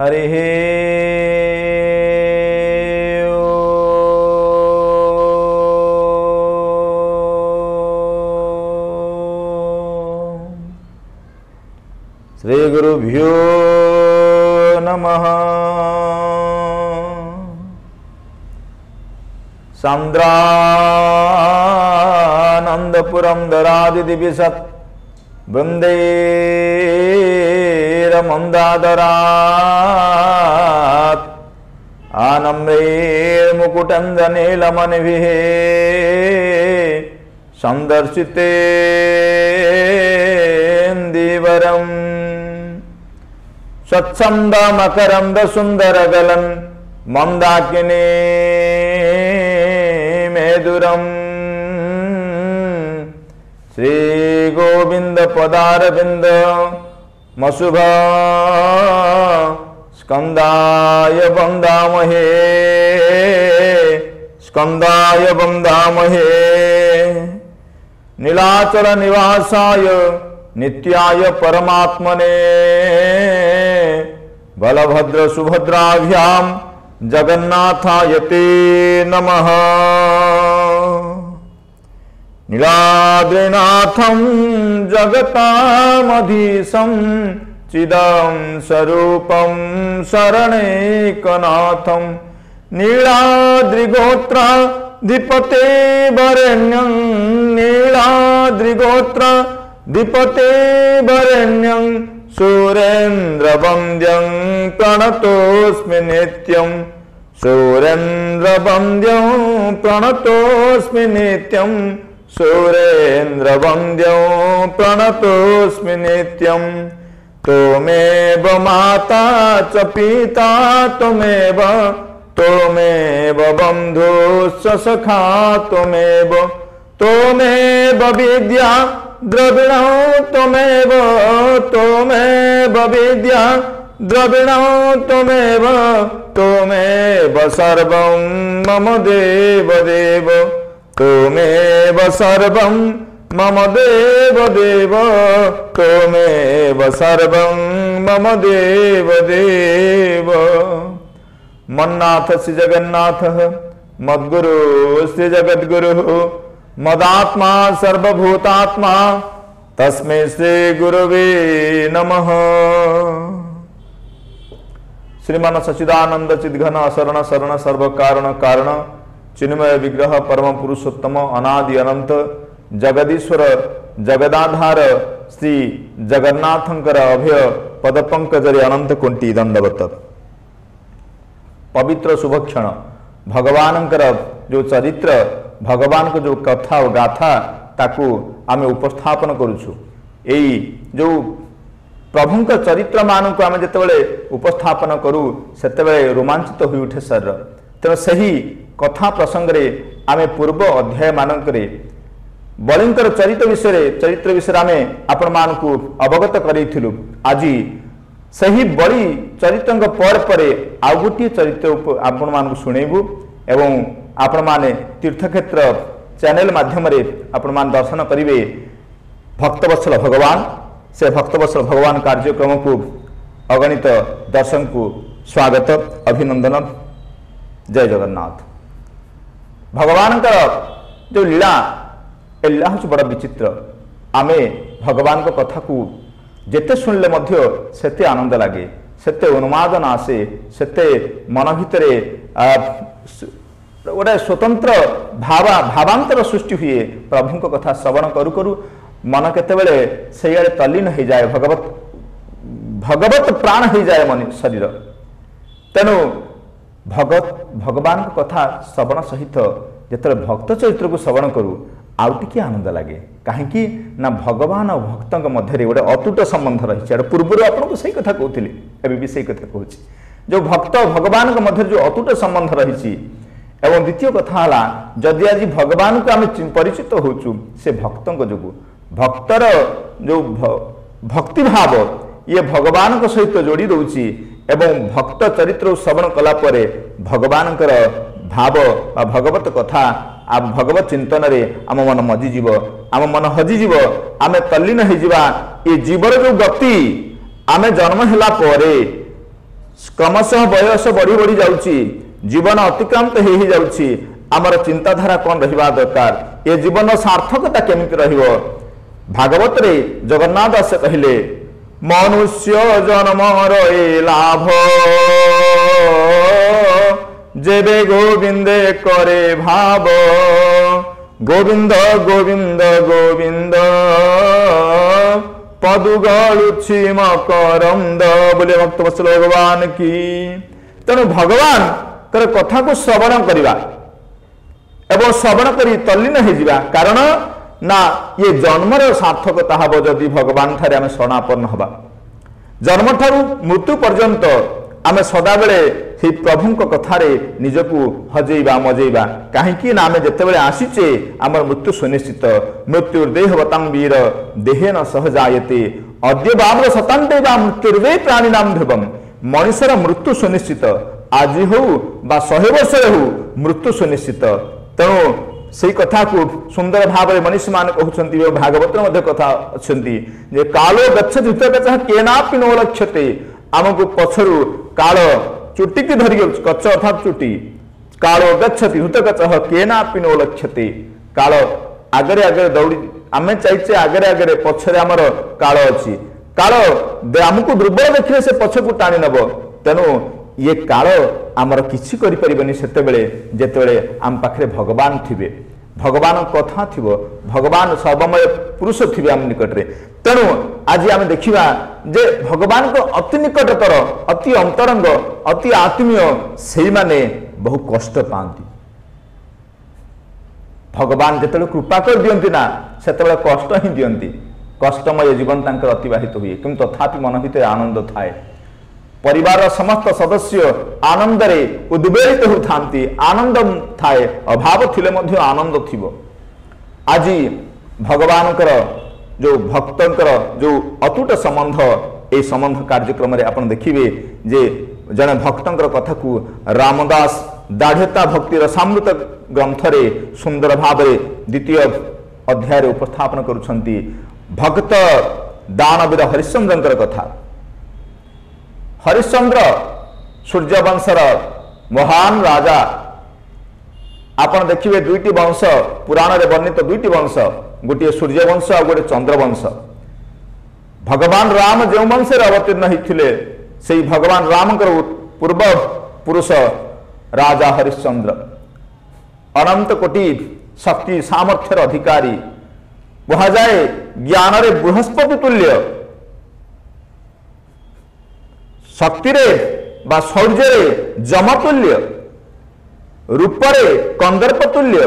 हरि श्री गुरुभ्यो नमः। सांद्रानंदपुरम दरादिदिविशत् वृन्दैरमन्दादरात् आनम्रैर्मुकुटञ्जनेलमणिभिः सन्दर्शितेन्दीवरम् स्वच्छन्दमकरन्दसुन्दरगलन् मन्दाकिनी मेदुरम् श्री गोविंद पदारविंद मशुभ स्कंदाय वंदामहे नीलाचल निवासाय नित्याय परमात्मने बलभद्र सुभद्राभ्यां जगन्नाथाय ते नमः। नीलाद्रिनाथं जगतामधीशं चिदं स्वरूपं शरणैकनाथं नीलाद्रिगोत्राधिपते वरेण्यं नीलाद्रिगोत्राधिपते वरेण्यं सुरेन्द्रवन्द्यं प्रणतोऽस्मि नित्यं सुरेन्द्रवन्द्यं प्रणतोऽस्मि नित्यं सुरेन्द्रवन्द्यं प्रणतोऽस्मि नित्यं। त्वमेव माता च पिता त्वमेव बन्धुश्च सखा त्वमेव विद्या द्रविणं त्वमेव विद्या द्रविणं त्वमेव सर्वं मम देवदेव त्वमेव सर्वं मम देवदेव त्वमेव सर्वं मम देवदेव। मन्नाथ श्री जगन्नाथ मद्गुरु श्री जगद्गुरु मदात्मा सर्वभूतात्मा तस्मै श्री गुरुवे नमः। श्रीमान सच्चिदानंद चिद्घन अशरण शरण सर्व कारण कारण चिन्मय विग्रह परम पुरुषोत्तम अनादि अनंत जगदीश्वर जगदाधार श्री जगन्नाथंकर अभय पदपंकजरे अनंत कोटि दंडवत। पवित्र शुभक्षण भगवानंकर जो चरित्र भगवान को जो कथा और गाथा ताकू आम उपस्थापन करुछु। एई जो प्रभुंक चरित्र मान को आम जितेबाला उपस्थापन करूँ से रोमांचित हो उठे शरीर। तेणु सही कथा प्रसंग रे आमे पूर्व अध्याय मानकरे बलिंकर चरित्र विषय आमे आपण मानकु अवगत करैथिलु। आज सही बलि चरित्र पर आउ गोटे चरित्र आपण मानकु सुनेबु एवं आपण माने तीर्थक्षेत्र चैनल माध्यम रे आपण मान दर्शन करिवे भक्तवत्सल भगवान। से भक्तवत्सल भगवान कार्यक्रम को अगणित दर्शन को स्वागत अभिनंदन। जय जगन्नाथ। भगवान का जो लीला ए लीला हूँ बड़ा विचित्र। आमे भगवान को कथा को जेते सुनले मध्य सेते आनंद लगे सेते उन्मादन आसे सेते मन भितरे गोटे स्वतंत्र भावांतर सृष्टि हुए। प्रभु को कथा श्रवण करू करू मन केतेबेले से तल्लीन हो जाए भगवत प्राण हो जाए मन शरीर। तेणु भगवान को कथा श्रवण सहित जिते भक्त चरित्र को श्रवण करूँ आउ टिके आनंद लगे। कहीं ना भगवान और भक्त मध्य गोटे अतुट संबंध रही। पूर्व आपको सही कथा कहती एवं भी सही कथा कहूँ जो भक्त भगवान मध्य जो अतुट संबंध रही। एवं द्वितीय कथा है जदि आज भगवान को आम परिचित होचु से भक्त जो भक्तर जो भक्ति भाव ये भगवान सहित जोड़ी दूची एवं भक्त चरित्र श्रवण कला परे भगवान भाव भगवत कथा भगवत चिंतन रे आम मन मजिजीव आम मन हजिजीव आम तल्लीन हो ये जीवर जो गति आम जन्म होला परे क्रमशः बयस बढ़ी बढ़ी जाउची जीवन अतिक्रांत हो जाउची आमर चिंताधारा कौन रहिबा दरकार ये जीवन सार्थकता केमिति रहिबो भागवत रे जगन्नाथ दास कहले मनुष्य जन्म रे लाभ जेबे गोविंदे करे भाव गोविंद गोविंद गोविंद पदुगलुछि मकरंद बोले भक्त वत्सल भगवान की। तेणु भगवान कर कथा को श्रवण करवा एवं श्रवण करी तल्लीन हो जावा कारण ना ये जन्मर सार्थकता हम जदि भगवान ठारे आम शरणापन्न हवा जन्म ठारू मृत्यु पर्यंत आम सदाबेले से प्रभु कथारे निजकू हजेबा मजेबा कहीं आम जितेबाला आसीचे आमर मृत्यु सुनिश्चित मृत्युर्देहवतां वीर देहेन सहजायते अद्य बाम्र शतान्ते बा मृत्युर्वे प्राणिनाम ध्रुवम मनुष्यर मृत्यु सुनिश्चित आज हो बा 100 वर्ष हो मृत्यु सुनिश्चित। तेणु से कथा को सुंदर भाव में मनीषी मान कहते भागवत कथा अच्छे कालो गच्छति हुतकचः केनापि नो लक्ष्यते आमको पछरु काल चुटी की धरिक कच्च अर्थात चुटी कालो गच्छति हुतकचः केनापि नो लक्ष्यते काल आगरे आगरे दौड़ी आमे चाइचे आगरे आगरे पछरे आमर काल अच्छी काल आमको दुर्बल देखिले से पछकू टाणी नब तेणु ये काल आमर किछि करि परिबनी सेतेबेले जेतेबेले आम पाखरे भगवान थिबे भगवान कथा थिबो भगवान सर्वमय पुरुष थिबे आम निकटरे। तेणु आज आम देखिबा जे भगवान को अति निकटतर अति अंतरंग अति आत्मीय सेई माने बहु कष्ट पाती भगवान जेतेबेले कृपा कर दियंती ना सेतेबेले कष्ट ही दियंती कष्टमय जीवन तांकर अतिबाहित हुए किंतु तथापि मन भितर आनंद थाए परिवार समस्त सदस्य आनंद रे उद्वेलित होथांती आनंद थाए अभाव थिले मध्य आनंद थिबो। आज भगवान जो भक्तंकर जो अतुट संबंध ए संबंध कार्यक्रम रे आपण देखिबे जे जने भक्तंकर कथा को रामदास दाढ़ता भक्तिर रसामृत ग्रंथ रे सुंदर भाव रे द्वितीय अध्याय रे उपस्थापन करुछंती भक्त दानवीर हरिश्चंद्रंकर कथा। हरिश्चंद्र सूर्यवंशर महान राजा आपण देखिए दुईटी वंश पुराण रे वर्णित दुईटी वंश गोटे सूर्यवंश और गोटे चंद्रवंश भगवान राम जो वंश अवतीर्ण होते से भगवान राम पूर्व पुरुष राजा हरिश्चंद्र अनंत कोटि शक्ति सामर्थ्यर अधिकारी कहा जाए ज्ञान रे बृहस्पति तुल्य शक्ति रे बा शौर्य रे जमतुल्य रूपरे कंदर्प तुल्य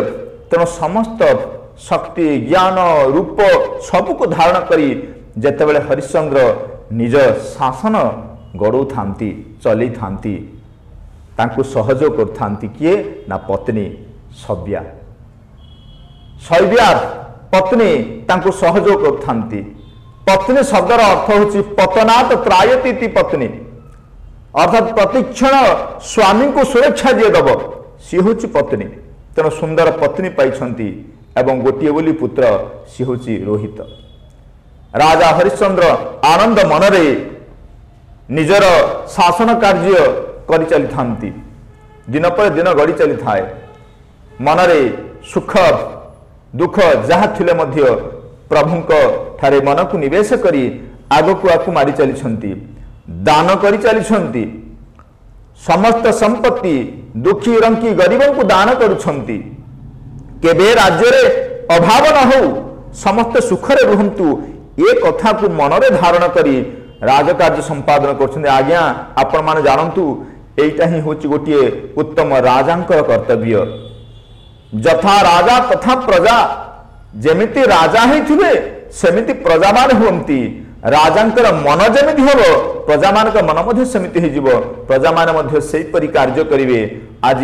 तेणु समस्त शक्ति ज्ञान रूप सबको धारण करी जेतेबेले हरिश्चंद्र निज शासन गड़ौ थांती चली थांती तांकु सहयोग करथांती किए ना पत्नी सव्या सव्या पत्नी तांकु सहयोग करथांती। पत्नी शब्दर अर्थ होची पतनात् त्रायती पत्नी अर्थात प्रतिक्षण स्वामी को सुरक्षा दिए दब सी हूँ पत्नी तेणु सुंदर पत्नी पाई एवं गोटे बोली पुत्र सी हूँ रोहित। राजा हरिश्चंद्र आनंद मनरे निजर शासन कार्य कर चली थांती दिन पर दिन गड़ी चली थाए मनरे सुख दुख जहा थिले मध्य प्रभुंक ठारे मन को निवेश करी आगकू आकू मारी चली दान करी चली समस्त संपत्ति दुखी रंकी गरीबों को दान करुछंती केबे राज्य रे अभाव न हो समस्त सुखरे रुहंतु ये कथा को मनरे धारण करी राजकार्य संपादन कर आज्ञा आपण माने जानंतु एटा ही होची गोटे उत्तम राजांकर कर्तव्य जथा राजा तथा प्रजा जेमिति राजा ही थिबे सेमिति प्रजा मान हुंती राजांकर मन जेमिति होबो प्रजा मान मन मध्य सेमिति हे जीवो प्रजा मान मध्य सेहि परि कार्य करिवे। आज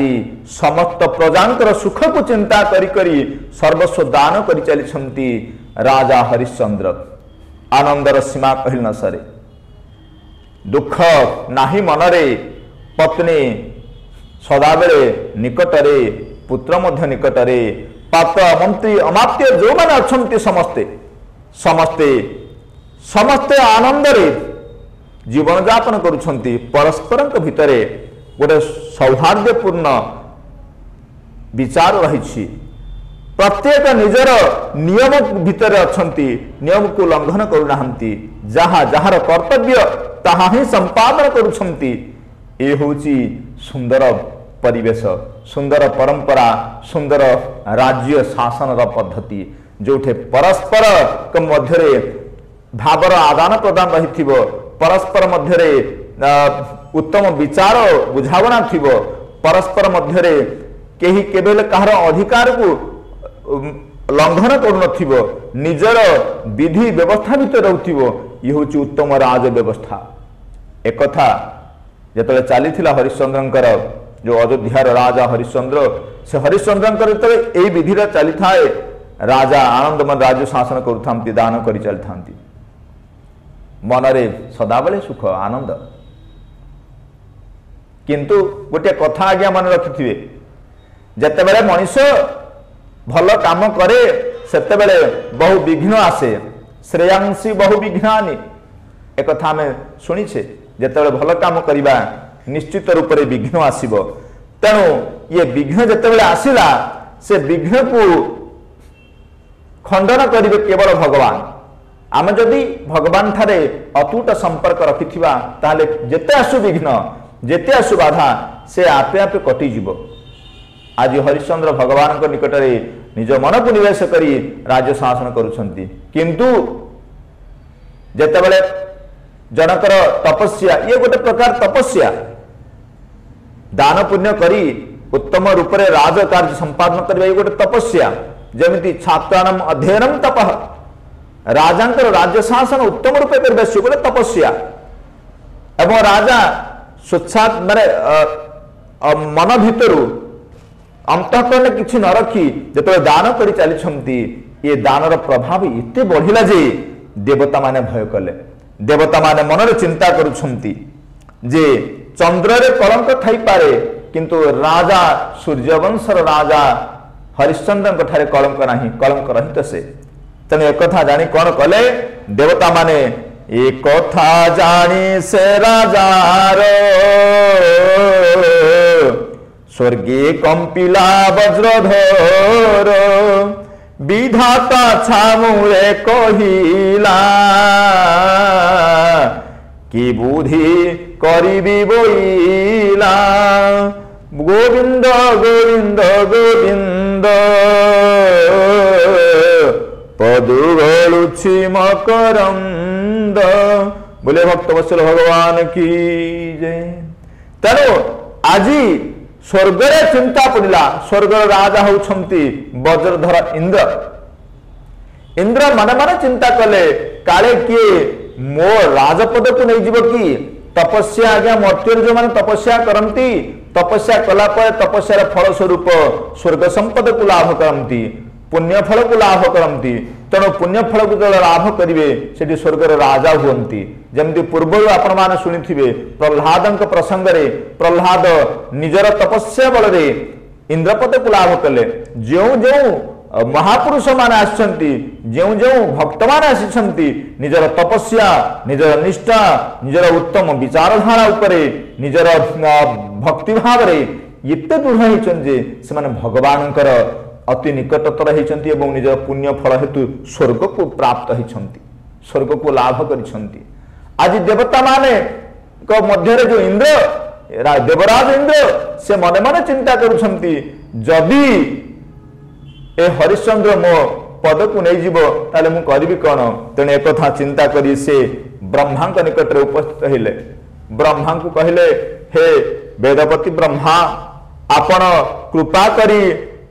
समस्त प्रजांकर सुख को चिंता करी करी सर्वस्व दान करि चली छंती राजा हरिश्चंद्र आनंदर सीमा कहिल न सरे दुख नाही मनरे पत्नी सदाबेले निकटरे पुत्र मध्य निकटरे पात्र मंत्री अमात्य जो माने अछंती समस्ते समस्ते समस्ते आनंद रे जीवन यापन करुछंती परस्पर भितरे गोटे सौहार्दपूर्ण विचार रही प्रत्येक निजर नियम भितर अच्छी नियम को लंघन करूना जहा जार कर्तव्य ताहा ही संपादन करुछंती ए होची सुंदर परिवेश सुंदर परंपरा सुंदर राज्य शासन पद्धति जोठे परस्पर मध्य भावर आदान प्रदान रही परस्पर मध्य उत्तम विचार बुझावना थिबो परस्पर मध्य केही केवल कहार अधिकार को लंघन करुनथिबो निजर विधि व्यवस्था भितर रहउथिबो ये होची उत्तम राज व्यवस्था एक कथा जेतले चलीथिला हरिश्चंद्रंकर जो अयोध्यार राजा हरिश्चंद्र से हरिश्चंद्रंकर जेतले एई विधि रा चली थाए राजा आनंदमय राज्य शासन करुथांती दान करि चलथांती मनरे सदाबले सुख आनंद किंतु गोटे कथा आज्ञा मन रखिथिबे जेतेबेले मनुष्य भल काम करे सेतेबेले बहु विघ्न आसे श्रेयांसी बहु विघ्नानि एक कथा में शुणीछे जेतेबेले भल काम करिबा निश्चित रूप से विघ्न आसीबो तेणु ये विघ्न जेतेबेले आसिला से विघ्न को खंडन करिवे केवल भगवान आम जदि भगवान ठारे अतूट संपर्क रखिथिबा ताले जेते आसु विघ्न जेते आसु बाधा से आपे आपे कटि जीवो आज हरिश्चंद्र भगवान को निकट में निज मन को निवेश करी राज्य शासन करुछंती किंतु जेतेबेले जनकर तपस्या ये गोटे प्रकार तपस्या दान पुण्य करी उत्तम रूप से राज कार्य संपादन करबा ये गोटे तपस्या जमिति छात्राणाम अध्ययनम तपः राजांकर राज्य शासन उत्तम रूपे करबे से गोटे तपस्या एवं राजा स्वच्छा माने मन भितरु अंतःकरण किछि न रखी जेतबे दान करि चली ये दानर प्रभाव एते बढ़िला जे देवता माने भय कले देवता माने मनरे चिंता करुछंती जे चंद्र रे कलंक थाई पारे किंतु राजा सूर्यवंशर राजा हरिश्चंद्र ठारे कलंक नाही कलंक रहित से तेणु एक कथा जानी कौन कले देवता माने एक कथा जानी से राजार स्वर्गे कंपिला वज्रधर विधाता छामुरे कहिला कि बुद्धि करिबी बोइला गोविंद गोविंद गोविंद पदु गलुछि मकरंद बोले भक्तवत्सल भगवान की जय। तेणु आज स्वर्ग चिंता पड़ा स्वर्गर राजा होउछंती वज्रधर इंद्र इंद्र मन मन चिंता कले काले किए मो राजपद को नहीं जीव कि तपस्या आज्ञा मर्त्य जो मैंने तपस्या करती तपस्या कला तपस्यार फल स्वरूप स्वर्ग संपद को लाभ करती पुण्य फल को लाभ करती तेणु पुण्य फल को जो लाभ करेंगे से स्वर्गर राजा हुंती जमती पूर्व आपण मैंने शुणी प्रह्लाद प्रसंग में प्रह्लाद निजर तपस्या बल इंद्रपद को लाभ कले जो जो महापुरुष माने आछंती जो जो भक्त माने आछंती निजर तपस्या निजर निष्ठा निजर उत्तम विचारधारा उपरे निजर भक्ति भाव रे एते दृढ़ होइछन जे से माने भगवानकर अति निकटतर होइछंती एवं निजर पुण्य फल हेतु स्वर्ग को प्राप्त होइछंती स्वर्ग को लाभ करिछंती। आज देवता माने को मध्य जो इंद्र देवराज इंद्र से मने मने चिंता करुछंती जदि ए हरिश्चंद्र मो पद को नहीं जीव ताले मु करिबी कोन तेने एक कथा चिंता करी से ब्रह्मा के निकट रे उपस्थित हेले ब्रह्मा को कहले हे वेदपति ब्रह्मा आपण कृपा करी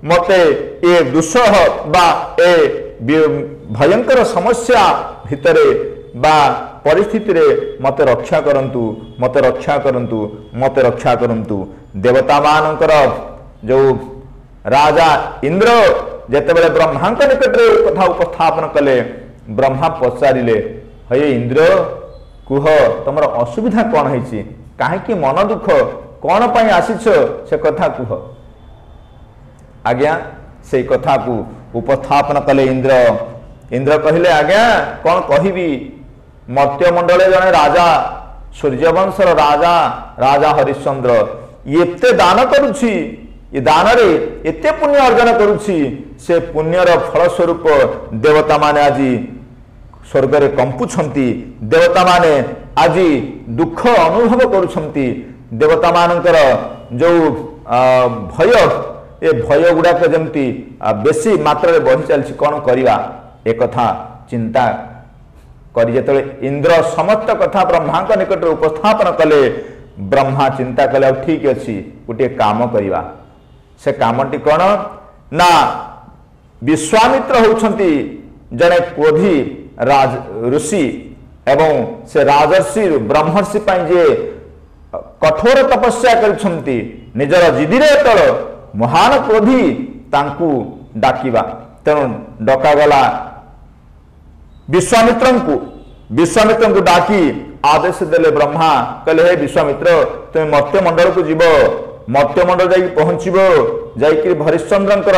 मते ए दुस्सह बा ए भयंकर समस्या भितरे बा परिस्थिति रे मते रक्षा करंतु मते रक्षा करंतु मते रक्षा करंतु। देवता मानकर जो राजा इंद्र जेतेबेले ब्रह्मा निकट रे कथा उपस्थापन कले ब्रह्मा पचारिले हे इंद्र कुह तमर असुविधा कौन है कहीं मन दुख कौन पाई आसीछ से कथा कुह आज्ञा से कथा को उपस्थापन कले इंद्र इंद्र कहले आज्ञा कौन कहबी मर्त्यमंडल जने राजा सूर्यवंशर राजा राजा हरिश्चंद्र एते दान करुछि ये दान रे एते पुण्य अर्जन करुछि से पुण्यर फलस्वरूप देवता माने आज स्वर्ग रे कंपुछंती देवता माने आज दुख अनुभव करुछंती देवता मानकर जो भय ए भय गुड़ाक जमती बेसी मात्रा बढ़ी चलछि कौन करिवा एक कथा चिंता करी जेतले इंद्र समस्त कथा ब्रह्मा निकट उपस्थापन कले ब्रह्मा चिंता कले ठीक अच्छी गोटे काम करिवा से कामटी कौन ना विश्वामित्र होउछंती जने क्रोधी राज ऋषि एवं से राजर्षि ब्रह्मर्षि पाई जे कठोर तपस्या करिछंती निजर जिदिरे तळ महान क्रोधी तांकू डाकिवा तेणु डका गला विश्वामित्र को डाकी आदेश देले ब्रह्मा कहले हे विश्वामित्र तुम मर्त्य मंडल को जीव मर्त्य मंडल जाई पहुंचीबो जाई हरिश्चंद्रंकर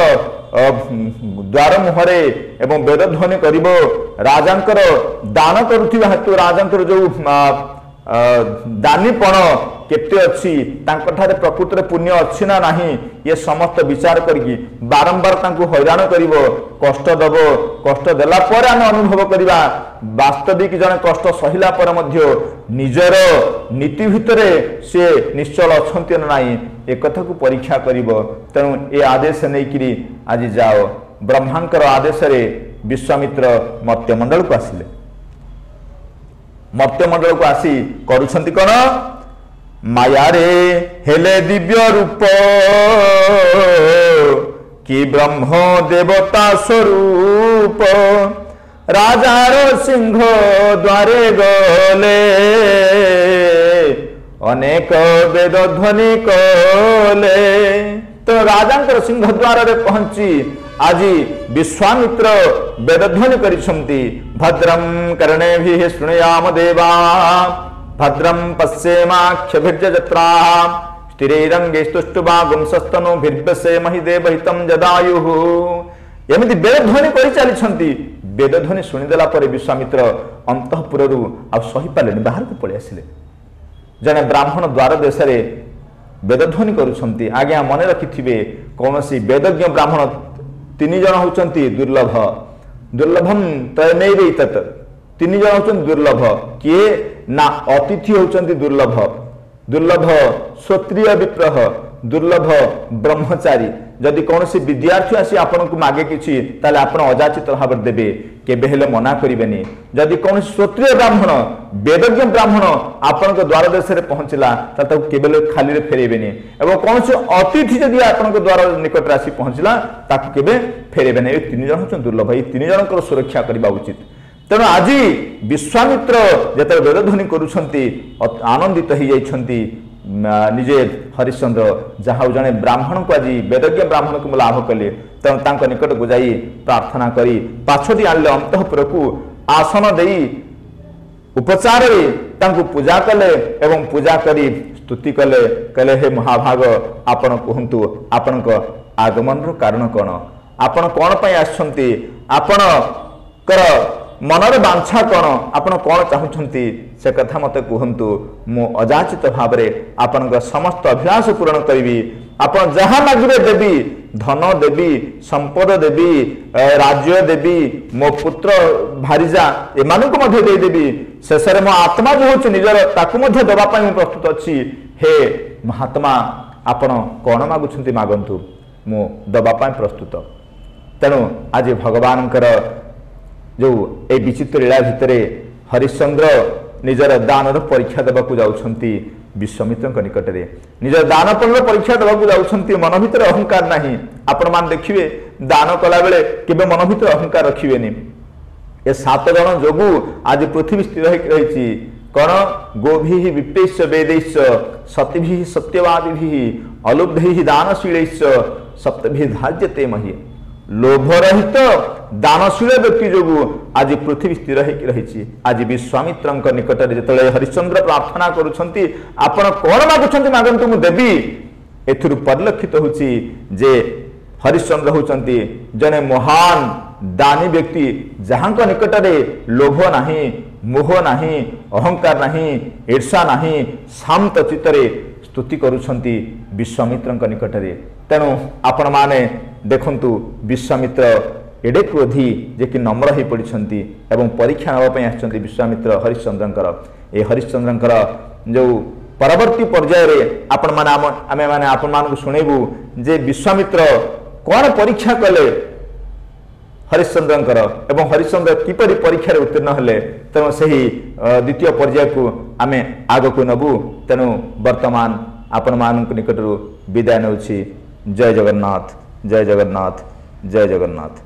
द्वार मुहरे एवं वेद ध्वनि करिबो राजांकर दान करुथिबा हेतु राजांकर जो दानीपण केते अच्छी तांकठारे प्रकृति पुण्य अच्छी ना नहीं ये समस्त विचार करके बारंबार तांको हैरान करिवो कष्ट दबो कष्ट देला पर आम अनुभव करिवा वास्तविक जने कष्ट सहिला पर मध्य निजर नीति भितरे से निश्चल अछंती ना नहीं एक कथा को परीक्षा करिवो तेणु ए आदेश नै किरी आज जाओ ब्रह्मांकर आदेश रे विश्वामित्र मर्त्यमंडल को आसिले मर्त्यमंडल को आसी करुछंती कोन माया रे हेले दिव्य रूप कि ब्रह्म देवता स्वरूप राजार सिंह द्वारे गले अनेक वेद ध्वनि कले तो राजांकर सिंह द्वार रे पहुंची आज विश्वामित्र वेदध्वनि करिसंती भद्रम कर्णेभिः शृणुयाम देवा भद्रम पश्येमाक्षभिर्यजत्रा स्थिरैरङ्गैस्तुष्टुवा गुंसस्तनूभिर्व्यसेमहि देवहितं जदायुः एमिति वेदध्वनि करि चलिसंती वेदध्वनि शुणिदेला पर विश्वामित्र अंतःपुररु आ सही पालेनि बाहर को पळि आसिले जने ब्राह्मण द्वार देश रे वेदध्वनि करुछंती आज्ञा मन रखिथिबे कोनोसी वेदज्ञ ब्राह्मण तीन जन होचंती दुर्लभ दुर्लभम तयनैव तत् तीन जन होचंती दुर्लभ किए ना अतिथि होचंती दुर्लभ दुर्लभ क्षत्रिय विप्रह दुर्लभ ब्रह्मचारी जदि कौन विद्यार्थी आसी आपन को मागे किछि ताले आपण अजाचित भाव देबे केबे हेले मना करिवेनी जदि कौन क्षत्रिय ब्राह्मण वेदज्ञ ब्राह्मण आपण को द्वार देश रे पहुंचला ताते केबे खाली रे फेरेबेनी एवं कौन अतिथि जदि आपण को द्वार निकट आसी पहुंचला ताकु केबे फेरेबेनी ए तीन जन हछन दुर्लभ ए तीन जनकर सुरक्षा करबा उचित तेणु आज विश्वामित्र जेते वेदध्वनि करुछंती आनंदित हो जाइछंती निजे हरिश्चंद्र जहाँ जड़े ब्राह्मण को आज वेदज्ञ ब्राह्मण को लाभ कले तेणु तांको निकट को जाई प्रार्थना करी पाछटी आनले अंतःपुर को आसन देई उपचार रे तांको पूजा कले एवं पूजा करी स्तुति कले कहले हे महाभाग आपण कहंतु आपण को आगमन रो कारण कोन आपण कोन पय आछंती आपण कर मनर बांछा कौन आपण कौन चाहूँगी से कथा मत कहतु मु अजाचित भाव आपण समस्त अभिलाष पूरण करी आपण जहाँ मागे देवी धन देवी संपद देवी राज्य देवी मो पुत्र भारीजा एमानकु देदेवी शेष मो आत्मा जो हूँ निजर ताकू देवाई प्रस्तुत अच्छी हे महात्मा आपण कौन मागुंट मागंतु मु दवापाई प्रस्तुत तेणु आज भगवान जो ए विचित्र लीला भितर हरिश्चंद्र निजर दानर परीक्षा देवाक जाउछंती विश्वामित्र निकट में निजर दानपण परीक्षा देवाक जाउछंती मन भितर अहंकार नहीं आपण मान देखिए दान कला बेले केबे मन भितर अहंकार रखिबेनी ए 7 जन जोगु आज पृथ्वी स्थिर रही कौन गोभी विप्रेश वेदैश्च सतिभिः सत्यवादिभिः अलुब्धैः दानशीलैश्च सप्तभिः धार्यते मही लोभ रहित दानशील व्यक्ति जो आज पृथ्वी स्थिर रही आज विश्वामित्र निकट में जो हरिश्चंद्र प्रार्थना करुँच आपण कौन मागुंट मागंतु मु देवी एथुर परिलक्षित होची जे हरिश्चंद्र होचंती जने महान दानी व्यक्ति जहाँ निकट में लोभ नहीं मोह नाही, अहंकार नाही, ईर्षा नाही, शांत चित्तरे स्तुति करुछंती विश्वामित्रଙ୍କ निकटरे। तेणु आपण माने देखंतु विश्वामित्र एडे क्रोधी जे कि नम्र हो पड़ती एवं परीक्षा नापी आसछंती विश्वामित्र हरिश्चंद्रंकर। ए हरिश्चंद्रंकर जो परवर्ती पर्याय रे आपण माने आमे माने आपण मान को सुनेबू जे विश्वामित्र कौन परीक्षा कले हरिश्चंद्रंकर एवं हरिश्चंद्र किपरि परीक्षा रे उत्तीर्ण हेले। तेणु सही द्वितीय पर्याय को आमे आग को नबू। तेणु वर्तमान आपण मान निकटरू विदाय नउछि। जय जगन्नाथ, जय जगन्नाथ, जय जगन्नाथ।